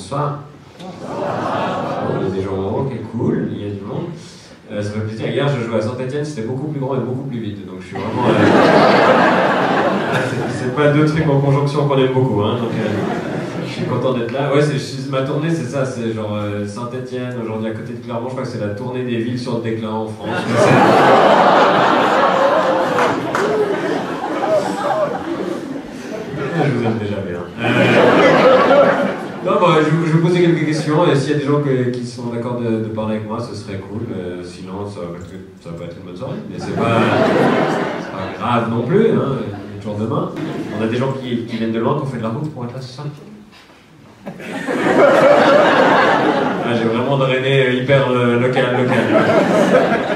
Bonsoir. Il y a des gens au ok, cool, il y a du monde. Ça fait plaisir. Hier, je jouais à Saint-Etienne, c'était beaucoup plus grand et beaucoup plus vite. Donc je suis vraiment. C'est pas deux trucs en conjonction qu'on aime beaucoup. Hein, donc, je suis content d'être là. Ouais, ma tournée, c'est ça. C'est genre Saint-Etienne, aujourd'hui à côté de Clermont. Je crois que c'est la tournée des villes sur le déclin en France. Je vous aime déjà bien. Non, bah, je vais vous poser quelques questions et s'il y a des gens qui sont d'accord de parler avec moi, ce serait cool. Sinon, ça va pas être une bonne soirée. Mais c'est pas grave non plus. Hein, toujours demain. On a des gens qui viennent de loin, qui ont fait de la route pour être là ce soir. Ah, j'ai vraiment drainé hyper local.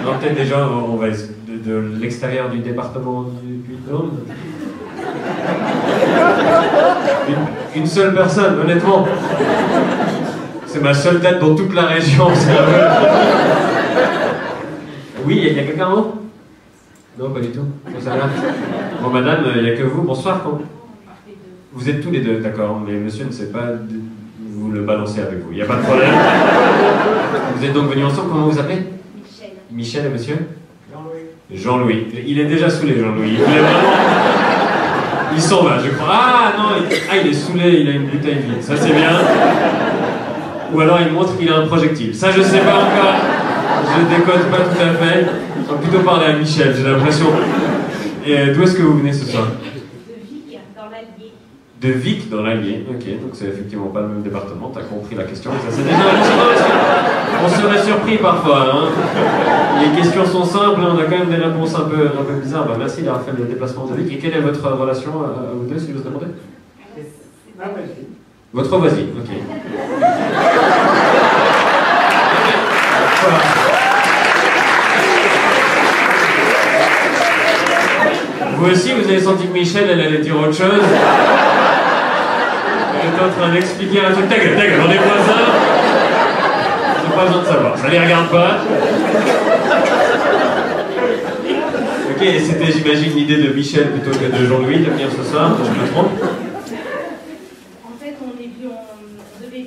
Non, peut-être des gens, on va de l'extérieur du département du Puy-de-Dôme. Une seule personne, honnêtement. C'est ma seule tête dans toute la région. Oui, il y a quelqu'un en haut? Non, pas du tout. Bon, madame, il n'y a que vous. Bonsoir. Vous êtes tous les deux, d'accord, mais monsieur ne sait pas vous le balancer avec vous. Il n'y a pas de problème. Vous êtes donc venus ensemble. Comment vous appelez? Michel. Michel et monsieur? Jean-Louis. Jean-Louis. Il est déjà saoulé, Jean-Louis. Il s'en va, je crois. Ah non, il est saoulé, il a une bouteille vide. Ça, c'est bien. Ou alors il montre qu'il a un projectile. Ça, je sais pas encore. Je décode pas tout à fait. On va plutôt parler à Michel, j'ai l'impression. Et d'où est-ce que vous venez ce soir? De Vic, dans l'Allier. De Vic, dans l'Allier. Ok, donc c'est effectivement pas le même département. T'as compris la question. Ça, c'est déjà... On serait surpris parfois. Hein. Les questions sont simples, on a quand même des réponses un peu bizarres. Bah, merci d'avoir fait le déplacement de Vic. Et quelle est votre relation à vous deux, si vous demandez? Ma voisine. Votre voisine, ok. Vous aussi, vous avez senti que Michel, elle allait dire autre chose. Elle était en train d'expliquer un truc. Ta gueule, on est voisins. J'ai pas besoin de savoir, ça les regarde pas. Ok, et c'était, j'imagine, l'idée de Michel plutôt que de Jean-Louis de venir ce soir, je me trompe? En fait, on devait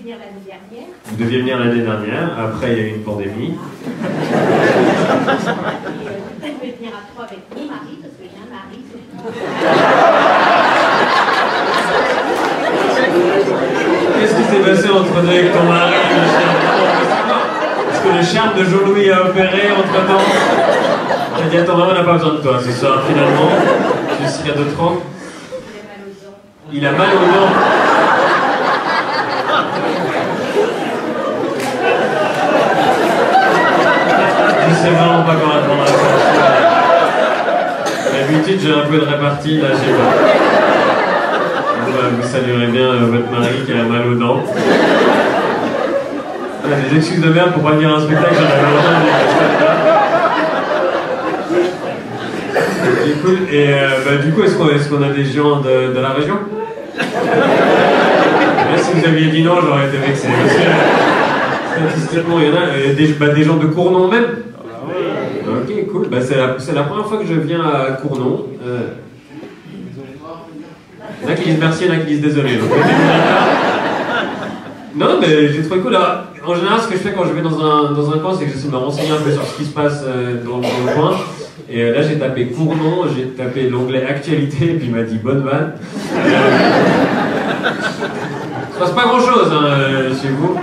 venir l'année dernière. Vous deviez venir l'année dernière, après il y a eu une pandémie. On devait venir à 3 avec mon mari, parce que j'ai un mari. Qu'est-ce qui s'est passé entre deux avec ton mari, Michel? Est-ce que le charme de Jean-Louis a opéré entre-temps? J'ai dit, attends, maman n'a pas besoin de toi ce soir, finalement. Jusqu'à 2h30. Il a mal aux dents. Je sais vraiment pas comment répondre à ça. D'habitude, j'ai un peu de répartie, là, je sais pas. Vous saluerez bien votre mari qui a mal aux dents. Des excuses de merde pour pas venir à un spectacle, j'en avais longtemps. C'est cool. Et du coup, est-ce qu'on a des gens de la région? Là, si vous aviez dit non, j'aurais été vexé. Statistiquement, il y en a des gens de Cournon même. Ok, cool. C'est la première fois que je viens à Cournon. Il y en a qui disent merci, il y en a qui disent désolé. Donc, non, mais j'ai trouvé cool. Alors, en général, ce que je fais quand je vais dans un coin, c'est que j'essaie de me renseigner un peu sur ce qui se passe dans le coin. Et là, j'ai tapé Cournon, j'ai tapé l'onglet actualité, et puis il m'a dit bonne vanne. Ça se passe pas grand chose chez vous.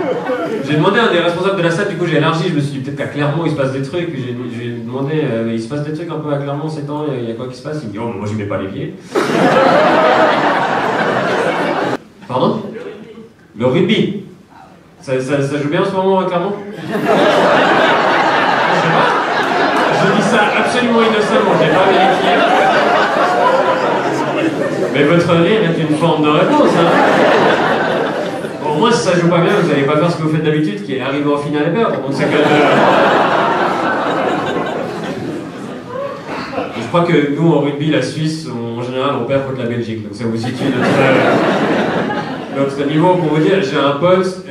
J'ai demandé à un des responsables de la salle, du coup j'ai élargi, je me suis dit peut-être qu'à Clermont il se passe des trucs. J'ai demandé, il se passe des trucs un peu à Clermont ces temps, il y a quoi qui se passe? Il me dit, oh, moi j'y mets pas les pieds. Pardon? Le rugby. Ça joue bien en ce moment à Clermont? Je sais pas. Je dis ça absolument innocemment, j'ai pas vérifié. Mais votre rire est une forme de réponse, hein. Bon, au moins si ça joue pas bien, vous n'allez pas faire ce que vous faites d'habitude, qui est arriver en finale et perdre. Donc c'est que... Je crois que nous, en rugby, la Suisse, en général, on perd contre la Belgique. Donc ça vous situe notre niveau. Pour vous dire, j'ai un pote,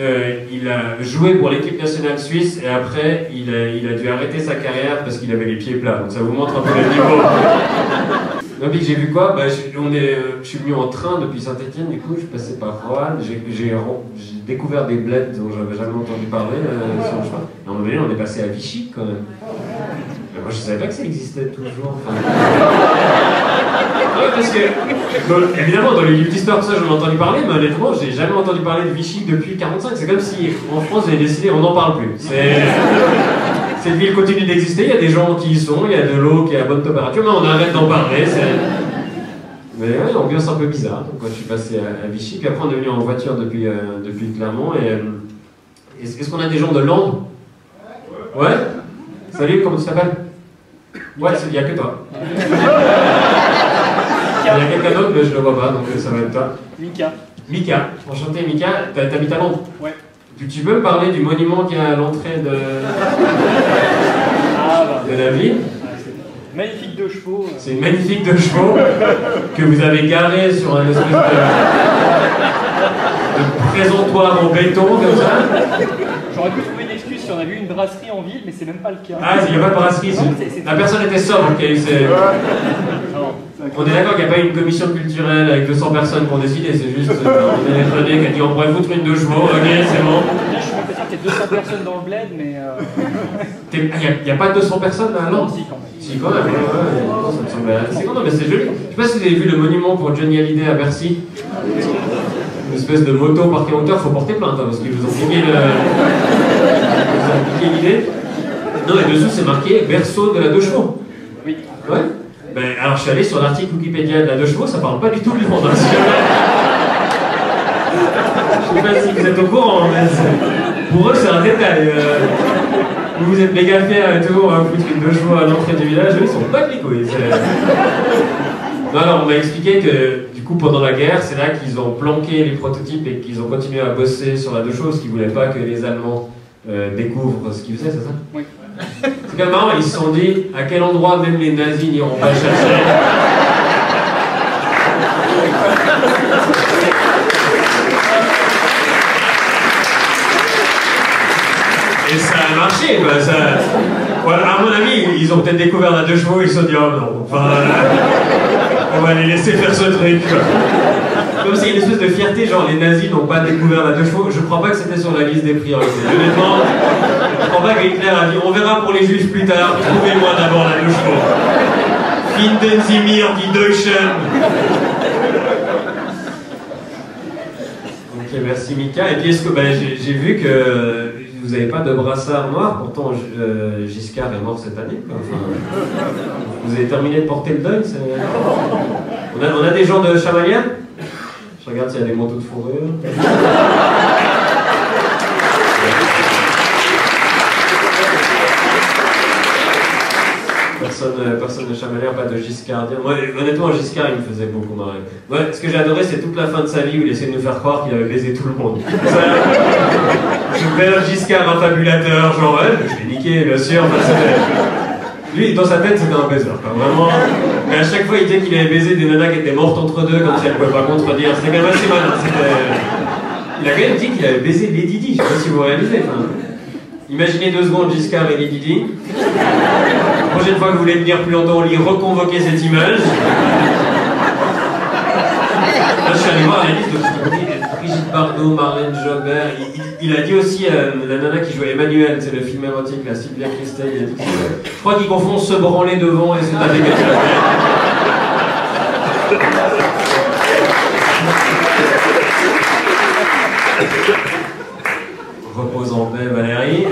il a joué pour l'équipe nationale suisse et après, il a dû arrêter sa carrière parce qu'il avait les pieds plats. Donc ça vous montre un peu le niveau. Et puis j'ai vu quoi? Bah, je suis venu en train depuis Saint-Etienne, du coup, je passais par Roanne, j'ai découvert des bleds dont j'avais jamais entendu parler sur le chemin. Et à un moment donné, on est passé à Vichy quand même. Mais moi je savais pas que ça existait toujours. Enfin... Ouais, parce que, évidemment, dans les livres d'histoire, tout ça, j'en ai entendu parler, mais honnêtement, j'ai jamais entendu parler de Vichy depuis 45. C'est comme si, en France, j'avais décidé, on n'en parle plus. Cette ville continue d'exister, il y a des gens qui y sont, il y a de l'eau qui est à bonne température, mais on arrête d'en parler. Mais ouais, une ambiance un peu bizarre. Donc, quand je suis passé à Vichy, puis après, on est venu en voiture depuis Clermont. Est-ce qu'on a des gens de Londres? Ouais. Salut, comment tu t'appelles? Ouais, il n'y a que toi. Il y a quelqu'un d'autre, mais je ne le vois pas, donc ça va être toi. Mika. Mika, enchanté Mika, t'habites à Londres? Ouais. Tu peux me parler du monument qui est à l'entrée de la ville? Magnifique deux chevaux. C'est une magnifique deux chevaux que vous avez garé sur un espèce de présentoir en béton comme ça. J'aurais pu trouver une excuse si on avait eu une brasserie en ville, mais c'est même pas le cas. Ah, il n'y a pas de brasserie ici. La personne était sobre. Okay, on est d'accord qu'il n'y a pas eu une commission culturelle avec 200 personnes pour décider, c'est juste on est étonné qui a dit on pourrait foutre une deux chevaux, ok, c'est bon. Je suis même pas sûr qu'il y ait 200 personnes dans le bled, mais. Il n'y a pas 200 personnes à Londres? Si, quand même. Si, quand même, ouais, ça me semblait assez content, mais c'est joli. Je sais pas si vous avez vu le monument pour Johnny Hallyday à Bercy. Une espèce de moto parquée en hauteur, faut porter plainte, hein, parce qu'ils vous ont piqué l'idée. Non, et dessous c'est marqué berceau de la deux chevaux. Oui. Ouais. Ben, alors je suis allé sur l'article Wikipédia de la deux chevaux, ça parle pas du tout du monde. Hein, je sais pas si vous êtes au courant, mais pour eux c'est un détail. Vous êtes méga fiers et tout, on va foutre une deux chevaux à l'entrée du village, eux ils sont pas de couilles. Non, alors on m'a expliqué que du coup pendant la guerre, c'est là qu'ils ont planqué les prototypes et qu'ils ont continué à bosser sur la deux chevaux, parce qu'ils voulaient pas que les Allemands découvrent ce qu'ils faisaient, c'est ça? Oui. C'est quand même marrant, ils se sont dit à quel endroit même les nazis n'iront pas chercher. Et ça a marché, quoi. Ça... Voilà, à mon avis, ils ont peut-être découvert la deux chevaux, ils se sont dit oh non, enfin, on va les laisser faire ce truc, quoi. Comme s'il y a une espèce de fierté, genre les nazis n'ont pas découvert la deux chevaux. Je crois pas que c'était sur la liste des priorités. Honnêtement, je crois pas que Hitler a dit on verra pour les juifs plus tard, trouvez-moi d'abord la deux chevaux. Finden Sie mir die Deutschen. Ok, merci Mika. Et puis est-ce que j'ai vu que vous n'avez pas de brassard noir, pourtant Giscard est mort cette année. Enfin, vous avez terminé de porter le deuil. On a des gens de Chamalières? Je regarde s'il y a des manteaux de fourrure. Personne de Chamalières, pas de Giscardien. Moi, honnêtement, Giscard, il me faisait beaucoup marrer. Ouais, ce que j'ai adoré, c'est toute la fin de sa vie où il essayait de nous faire croire qu'il avait baisé tout le monde. Je fais Giscard, un fabulateur, genre, ouais, je l'ai niqué, bien sûr. Lui, dans sa tête, c'était un baiseur, quoi. Vraiment. Mais à chaque fois, il disait qu'il avait baisé des nanas qui étaient mortes entre deux, comme si elles ne pouvaient pas contredire. C'était quand même assez malin. Il a quand même dit qu'il avait baisé Lady Di. Je sais pas si vous réalisez. Enfin, imaginez 2 secondes Giscard et Lady Di. La prochaine fois que vous voulez venir plus longtemps, on lui reconvoquer cette image. Là, je suis allé voir la liste de Brigitte Bardot, Marlène Jobert. Il a dit aussi la nana qui jouait Emmanuel, c'est le film érotique, la Sylvia Christel. Il a dit je crois qu'il confond se branler devant et se taper quelqu'un. Repose en paix, Valérie.